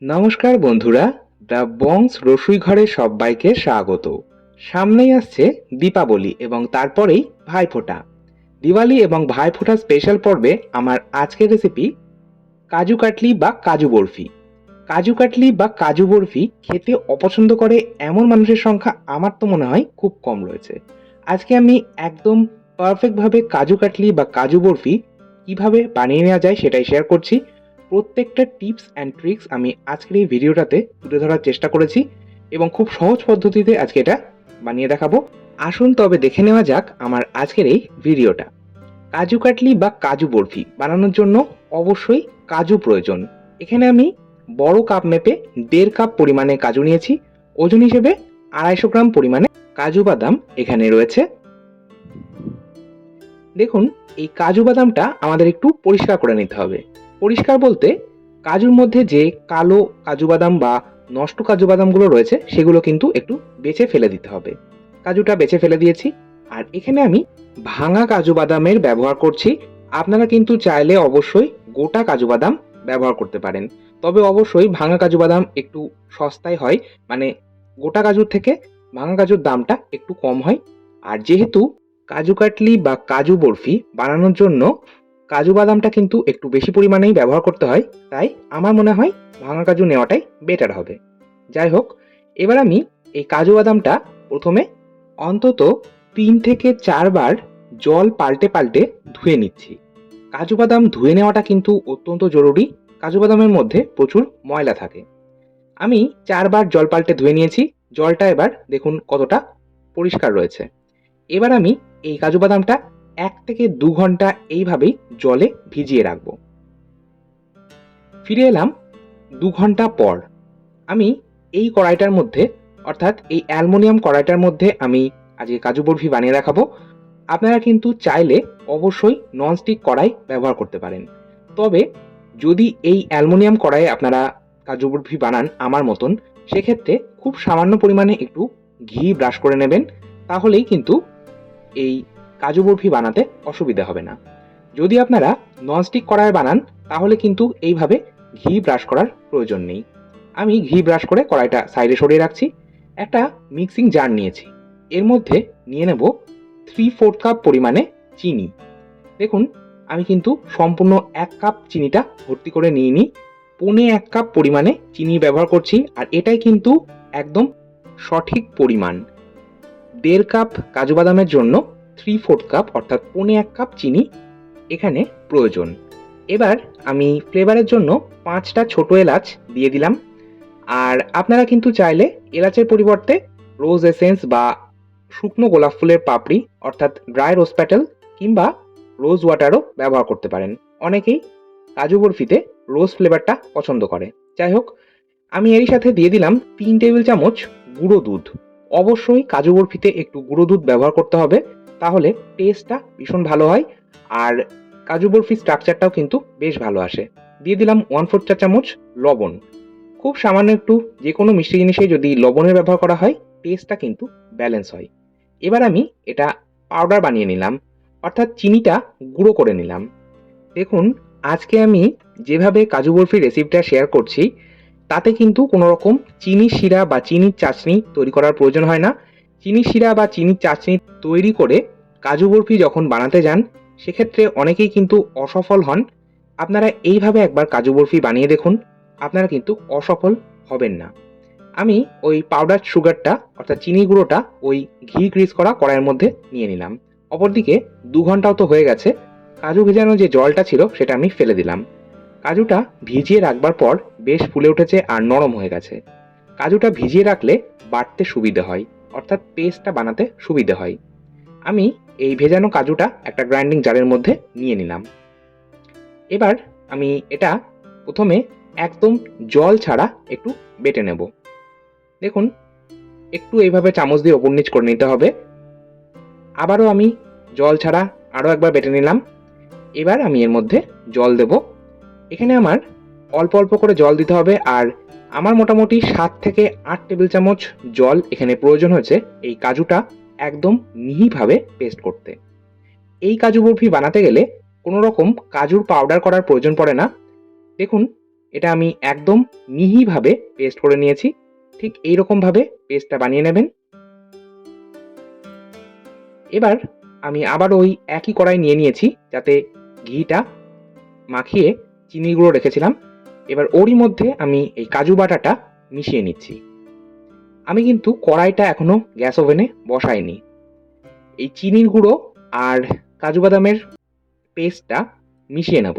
নমস্কার বন্ধুরা, দ্য বংস রসুইঘরে সবাইকে স্বাগত। সামনেই আসছে দীপাবলি এবং তারপরেই ভাইফোঁটা। দিওয়ালি এবং ভাইফোঁটা স্পেশাল পর্বে আমার আজকের রেসিপি কাজু কাটলি বা কাজু বরফি। কাজু কাটলি বা কাজু বরফি খেতে অপছন্দ করে এমন মানুষের সংখ্যা আমার তো মনে হয় খুব কম রয়েছে। আজকে আমি একদম পারফেক্টভাবে কাজু কাটলি বা কাজু বরফি কিভাবে বানিয়ে নেওয়া যায় সেটাই শেয়ার করছি। প্রত্যেকটা টিপস অ্যান্ড ট্রিক্স আমি আজকের এই ভিডিওটাতে তুলে ধরার চেষ্টা করেছি এবং খুব সহজ পদ্ধতিতে আজকে এটা বানিয়ে দেখাবো। আসুন তবে দেখে নেওয়া যাক আমার আজকের এই ভিডিওটা। কাজু কাটলি বা কাজু বরফি বানানোর জন্য অবশ্যই কাজু প্রয়োজন। এখানে আমি বড় কাপ মেপে 1.5 কাপ পরিমাণে কাজু নিয়েছি। ওজন হিসেবে 250 গ্রাম পরিমাণে কাজু বাদাম এখানে রয়েছে। দেখুন, এই কাজু বাদামটা আমাদের একটু পরিষ্কার করে নিতে হবে। পরিষ্কার বলতে কাজুর মধ্যে যে কালো কাজু বাদাম বা নষ্ট কাজু বাদামগুলো রয়েছে সেগুলো কিন্তু একটু বেছে ফেলে দিতে হবে। কাজুটা বেছে ফেলে দিয়েছি। আর এখানে আমি ভাঙা কাজু বাদামের ব্যবহার করছি। আপনারা কিন্তু চাইলে অবশ্যই গোটা কাজু বাদাম ব্যবহার করতে পারেন। তবে অবশ্যই ভাঙা কাজু বাদাম একটু সস্তায় হয়, মানে গোটা কাজুর থেকে ভাঙা কাজুর দামটা একটু কম হয়। আর যেহেতু কাজু কাটলি বা কাজু বরফি বানানোর জন্য কাজু বাদামটা কিন্তু একটু বেশি পরিমাণেই ব্যবহার করতে হয়, তাই আমার মনে হয় ভাঙা কাজু নেওয়াটাই বেটার হবে। যাই হোক, এবার আমি এই কাজু বাদামটা প্রথমে অন্তত 3 থেকে 4 বার জল পাল্টে পাল্টে ধুয়ে নিচ্ছি। কাজু বাদাম ধুয়ে নেওয়াটা কিন্তু অত্যন্ত জরুরি। কাজু বাদামের মধ্যে প্রচুর ময়লা থাকে। আমি 4 বার জল পাল্টে ধুয়ে নিয়েছি। জলটা এবার দেখুন কতটা পরিষ্কার রয়েছে। এবার আমি এই কাজু বাদামটা 1 থেকে 2 ঘন্টা এইভাবেই জলে ভিজিয়ে রাখবো। ফিরে এলাম 2 ঘন্টা পর। আমি এই কড়াইটার মধ্যে, অর্থাৎ এই অ্যালুমিনিয়াম কড়াইটার মধ্যে আমি আজকে কাজু বরফি বানিয়ে দেখাবো। আপনারা কিন্তু চাইলে অবশ্যই ননস্টিক কড়াই ব্যবহার করতে পারেন। তবে যদি এই অ্যালুমিনিয়াম কড়াইয়ে আপনারা কাজু বরফি বানান আমার মতন, সেক্ষেত্রে খুব সামান্য পরিমাণে একটু ঘি ব্রাশ করে নেবেন। তাহলেই কিন্তু এই কাজু বরফি বানাতে অসুবিধা হবে না। যদি আপনারা ননস্টিক কড়াইয়ে বানান তাহলে কিন্তু এইভাবে ঘি ব্রাশ করার প্রয়োজন নেই। আমি ঘি ব্রাশ করে কড়াইটা সাইডে সরিয়ে রাখছি। একটা মিক্সিং জার নিয়েছি। এর মধ্যে নিয়ে নেব 3/4 কাপ পরিমাণে চিনি। দেখুন, আমি কিন্তু সম্পূর্ণ 1 কাপ চিনিটা ভর্তি করে নিইনি। 1.25 কাপ পরিমাণে চিনি ব্যবহার করছি। আর এটাই কিন্তু একদম সঠিক পরিমাণ। 1.5 কাপ কাজু বাদামের জন্য 3/4 কাপ অর্থাৎ 1.25 কাপ চিনি এখানে প্রয়োজন। এবার আমি ফ্লেভারের জন্য 5টা ছোট এলাচ দিয়ে দিলাম। আর আপনারা কিন্তু চাইলে এলাচের পরিবর্তে রোজ এসেন্স বা শুকনো গোলাপ ফুলের পাপড়ি অর্থাৎ ড্রাই রোজ প্যাটেল কিংবা রোজ ওয়াটারও ব্যবহার করতে পারেন। অনেকেই কাজু বরফিতে রোজ ফ্লেভারটা পছন্দ করে। যাই হোক, আমি এরই সাথে দিয়ে দিলাম 3 টেবিল চামচ গুঁড়ো দুধ। অবশ্যই কাজু বরফিতে একটু গুঁড়ো দুধ ব্যবহার করতে হবে, তাহলে টেস্টটা ভীষণ ভালো হয়। আর কাজু বরফির স্ট্রাকচারটাও কিন্তু বেশ ভালো আসে। দিয়ে দিলাম 1/4 চা চামচ লবণ। খুব সামান্য একটু, যে কোনো মিষ্টি জিনিসে যদি লবণের ব্যবহার করা হয় টেস্টটা কিন্তু ব্যালেন্স হয়। এবার আমি এটা পাউডার বানিয়ে নিলাম, অর্থাৎ চিনিটা গুঁড়ো করে নিলাম। দেখুন, আজকে আমি যেভাবে কাজু বরফির রেসিপিটা শেয়ার করছি তাতে কিন্তু কোনো রকম চিনির শিরা বা চিনির চাশনি তৈরি করার প্রয়োজন হয় না। চিনির শিরা বা চিনির চাশনি তৈরি করে কাজু বরফি যখন বানাতে যান সেক্ষেত্রে অনেকেই কিন্তু অসফল হন। আপনারা এইভাবে একবার কাজু বরফি বানিয়ে দেখুন, আপনারা কিন্তু অসফল হবেন না। আমি ওই পাউডার সুগারটা অর্থাৎ চিনি গুঁড়োটা ওই ঘি গ্রিস করা কড়াইয়ের মধ্যে নিয়ে নিলাম। অপরদিকে 2 ঘন্টাও তো হয়ে গেছে। কাজু ভেজানো যে জলটা ছিল সেটা আমি ফেলে দিলাম। কাজুটা ভিজিয়ে রাখবার পর বেশ ফুলে উঠেছে আর নরম হয়ে গেছে। কাজুটা ভিজিয়ে রাখলে বাটতে সুবিধে হয়, অর্থাৎ পেস্টটা বানাতে সুবিধে হয়। আমি এই ভেজানো কাজুটা একটা গ্রাইন্ডিং জারের মধ্যে নিয়ে নিলাম। এবার আমি এটা প্রথমে একদম জল ছাড়া একটু বেটে নেব। দেখুন, একটু এইভাবে চামচ দিয়ে ওপর নিচ করে নিতে হবে। আবারও আমি জল ছাড়া আরও একবার বেটে নিলাম। এবার আমি এর মধ্যে জল দেব। এখানে আমার অল্প অল্প করে জল দিতে হবে। আর আমার মোটামুটি 7 থেকে 8 টেবিল চামচ জল এখানে প্রয়োজন হয়েছে এই কাজুটা একদম মিহিভাবে পেস্ট করতে। এই কাজু বরফি বানাতে গেলে কোনো রকম কাজুর পাউডার করার প্রয়োজন পড়ে না। দেখুন, এটা আমি একদম মিহিভাবে পেস্ট করে নিয়েছি। ঠিক এইরকমভাবে পেস্টটা বানিয়ে নেবেন। এবার আমি আবার ওই একই কড়াই নিয়ে নিয়েছি, যাতে ঘিটা মাখিয়ে চিনি গুঁড়ো রেখেছিলাম। এবার ওরই মধ্যে আমি এই কাজু বাটাটা মিশিয়ে নিচ্ছি। আমি কিন্তু কড়াইটা এখনো গ্যাস ওভেনে বসাইনি। এই চিনির গুঁড়ো আর কাজু বাদামের পেস্টটা মিশিয়ে নেব।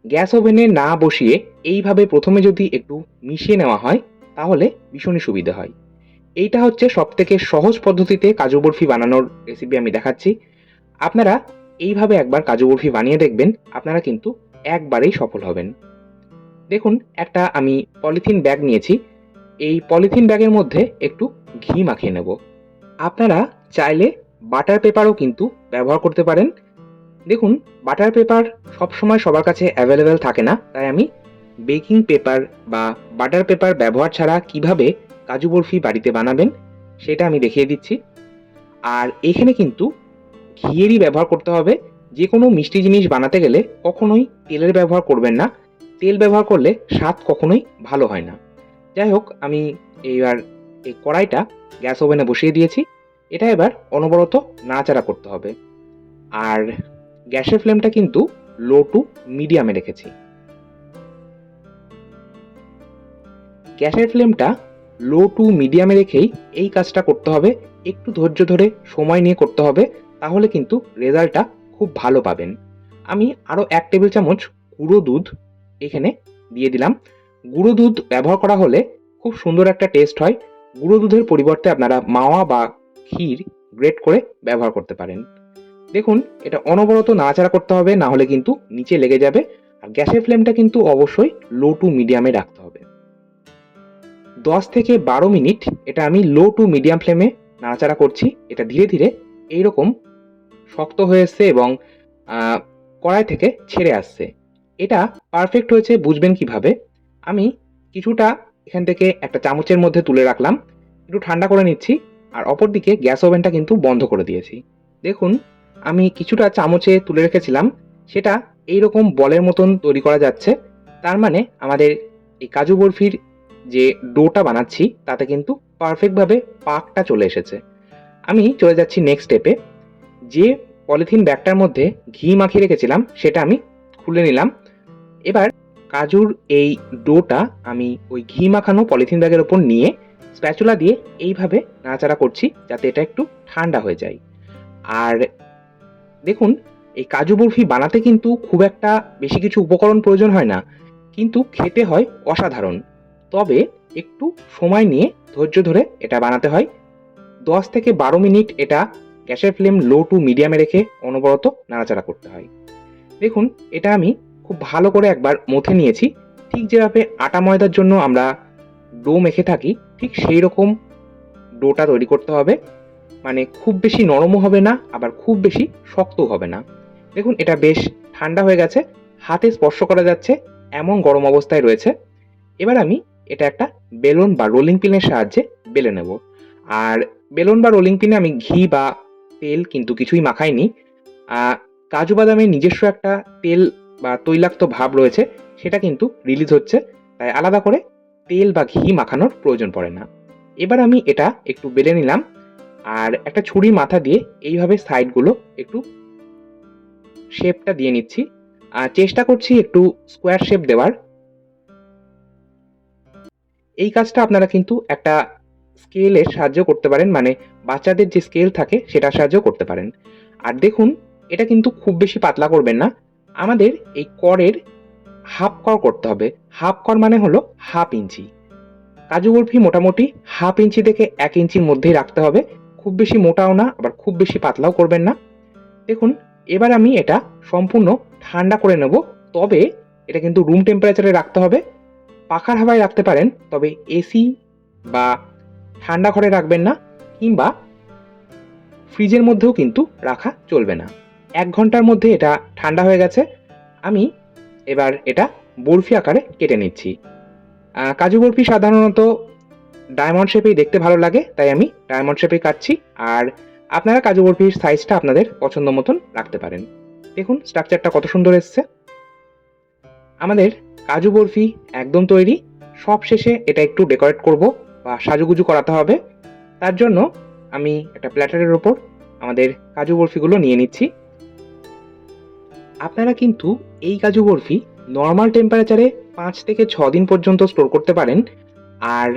গ্যাস ওভেনে না বসিয়ে এইভাবে প্রথমে যদি একটু মিশিয়ে নেওয়া হয় তাহলে ভীষণই সুবিধা হয়। এইটা হচ্ছে সবথেকে সহজ পদ্ধতিতে কাজু বরফি বানানোর রেসিপি আমি দেখাচ্ছি। আপনারা এইভাবে একবার কাজু বরফি বানিয়ে দেখবেন, আপনারা কিন্তু একবারেই সফল হবেন। দেখুন, একটা আমি পলিথিন ব্যাগ নিয়েছি। এই পলিথিন ব্যাগের মধ্যে একটু ঘি মাখিয়ে নেব। আপনারা চাইলে বাটার পেপারও কিন্তু ব্যবহার করতে পারেন। দেখুন, বাটার পেপার সবসময় সবার কাছে অ্যাভেলেবেল থাকে না, তাই আমি বেকিং পেপার বা বাটার পেপার ব্যবহার ছাড়া কিভাবে কাজু বরফি বাড়িতে বানাবেন সেটা আমি দেখিয়ে দিচ্ছি। আর এখানে কিন্তু ঘিয়েরই ব্যবহার করতে হবে। যে কোনো মিষ্টি জিনিস বানাতে গেলে কখনোই তেলের ব্যবহার করবেন না। তেল ব্যবহার করলে স্বাদ কখনোই ভালো হয় না। যাই হোক, আমি এইবার এই কড়াইটা গ্যাস ওভেনে বসিয়ে দিয়েছি। এটা এবার অনবরত নাড়াচাড়া করতে হবে। আর গ্যাসের ফ্লেমটা কিন্তু লো টু মিডিয়ামে রেখেছি। গ্যাসের ফ্লেমটা লো টু মিডিয়ামে রেখেই এই কাজটা করতে হবে। একটু ধৈর্য ধরে সময় নিয়ে করতে হবে, তাহলে কিন্তু রেজাল্টটা খুব ভালো পাবেন। আমি আরও 1 টেবিল চামচ গুঁড়ো দুধ এখানে দিয়ে দিলাম। গুঁড়ো দুধ ব্যবহার করা হলে খুব সুন্দর একটা টেস্ট হয়। গুঁড়ো দুধের পরিবর্তে আপনারা মাওয়া বা ক্ষীর গ্রেট করে ব্যবহার করতে পারেন। দেখুন, এটা অনবরত নাড়াচাড়া করতে হবে, না হলে কিন্তু নিচে লেগে যাবে। আর গ্যাসের ফ্লেমটা কিন্তু অবশ্যই লো টু মিডিয়ামে রাখতে হবে। 10 থেকে 12 মিনিট এটা আমি লো টু মিডিয়াম ফ্লেমে নাড়াচাড়া করছি। এটা ধীরে ধীরে এইরকম শক্ত হয়ে এসছে এবং কড়াই থেকে ছেড়ে আসছে। এটা পারফেক্ট হয়েছে বুঝবেন কিভাবে? আমি কিছুটা এখান থেকে একটা চামচের মধ্যে তুলে রাখলাম, একটু ঠান্ডা করে নিচ্ছি। আর অপরদিকে গ্যাস ওভেনটা কিন্তু বন্ধ করে দিয়েছি। দেখুন, আমি কিছুটা চামচে তুলে রেখেছিলাম, সেটা এইরকম বলের মতন তৈরি করা যাচ্ছে। তার মানে আমাদের এই কাজু বরফির যে ডোটা বানাচ্ছি তাতে কিন্তু পারফেক্টভাবে পাকটা চলে এসেছে। আমি চলে যাচ্ছি নেক্সট স্টেপে। যে পলিথিন ব্যাগটার মধ্যে ঘি মাখিয়ে রেখেছিলাম সেটা আমি খুলে নিলাম। এবার কাজুর এই ডোটা আমি ওই ঘি মাখানো পলিথিন ব্যাগের ওপর নিয়ে স্প্যাচুলা দিয়ে এইভাবে নাড়াচাড়া করছি, যাতে এটা একটু ঠান্ডা হয়ে যায়। আর দেখুন, এই কাজু বরফি বানাতে কিন্তু খুব একটা বেশি কিছু উপকরণ প্রয়োজন হয় না, কিন্তু খেতে হয় অসাধারণ। তবে একটু সময় নিয়ে ধৈর্য ধরে এটা বানাতে হয়। 10 থেকে 12 মিনিট এটা গ্যাসের ফ্লেম লো টু মিডিয়ামে রেখে অনবরত নাড়াচাড়া করতে হয়। দেখুন, এটা আমি খুব ভালো করে একবার মথে নিয়েছি। ঠিক যেভাবে আটা ময়দার জন্য আমরা ডো মেখে থাকি, ঠিক সেই রকম ডোটা তৈরি করতে হবে। মানে খুব বেশি নরমও হবে না, আবার খুব বেশি শক্তও হবে না। দেখুন, এটা বেশ ঠান্ডা হয়ে গেছে, হাতে স্পর্শ করা যাচ্ছে এমন গরম অবস্থায় রয়েছে। এবার আমি এটা একটা বেলুন বা রোলিং পিনের সাহায্যে বেলে নেব। আর বেলুন বা রোলিং পিনে আমি ঘি বা তেল কিন্তু কিছুই মাখাইনি। কাজু বাদামের নিজস্ব একটা তেল বা তৈলাক্ত ভাব রয়েছে, সেটা কিন্তু রিলিজ হচ্ছে, তাই আলাদা করে তেল বা ঘি মাখানোর প্রয়োজন পড়ে না। এবার আমি এটা একটু বেলে নিলাম, আর একটা ছুরির মাথা দিয়ে এইভাবে সাইডগুলো একটু শেপটা দিয়ে নিচ্ছি। আর চেষ্টা করছি একটু স্কোয়ার শেপ দেওয়ার। এই কাজটা আপনারা কিন্তু একটা স্কেলের সাহায্য করতে পারেন, মানে বাচ্চাদের যে স্কেল থাকে সেটার সাহায্য করতে পারেন। আর দেখুন, এটা কিন্তু খুব বেশি পাতলা করবেন না। আমাদের এই করের হাফ কর করতে হবে। হাফ কর মানে হলো হাফ ইঞ্চি। কাজু বরফি মোটামুটি হাফ ইঞ্চি থেকে 1 ইঞ্চির মধ্যেই রাখতে হবে। খুব বেশি মোটাও না, আবার খুব বেশি পাতলাও করবেন না। দেখুন, এবার আমি এটা সম্পূর্ণ ঠান্ডা করে নেব। তবে এটা কিন্তু রুম টেম্পারেচারে রাখতে হবে। পাখার হাওয়ায় রাখতে পারেন, তবে এসি বা ঠান্ডা ঘরে রাখবেন না, কিংবা ফ্রিজের মধ্যেও কিন্তু রাখা চলবে না। 1 ঘন্টার মধ্যে এটা ঠান্ডা হয়ে গেছে। আমি এবার এটা বরফি আকারে কেটে নিচ্ছি। কাজু বরফি সাধারণত ডায়মন্ড শেপেই দেখতে ভালো লাগে, তাই আমি ডায়মন্ড শেপে কাটছি। আর আপনারা কাজু বরফির সাইজটা আপনাদের পছন্দ মতন রাখতে পারেন। দেখুন, স্ট্রাকচারটা কত সুন্দর এসছে। আমাদের কাজু বরফি একদম তৈরি। সবশেষে এটা একটু ডেকোরেট করব বা সাজুগুজু করাতে হবে। তার জন্য আমি একটা প্ল্যাটারের ওপর আমাদের কাজু বরফিগুলো নিয়ে নিচ্ছি। আপনারা কিন্তু এই কাজু বরফি নর্মাল টেম্পারেচারে 5 থেকে 6 দিন পর্যন্ত স্টোর করতে পারেন। আর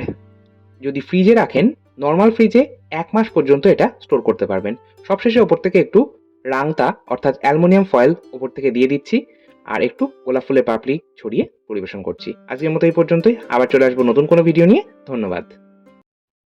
যদি ফ্রিজে রাখেন, নর্মাল ফ্রিজে 1 মাস পর্যন্ত এটা স্টোর করতে পারবেন। সবশেষে ওপর থেকে একটু রাংতা অর্থাৎ অ্যালুমিনিয়াম ফয়েল ওপর থেকে দিয়ে দিচ্ছি আর একটু গোলাপ ফুলের পাপড়ি ছড়িয়ে পরিবেশন করছি। আজকের মতো এই পর্যন্তই। আবার চলে আসবো নতুন কোনো ভিডিও নিয়ে। ধন্যবাদ।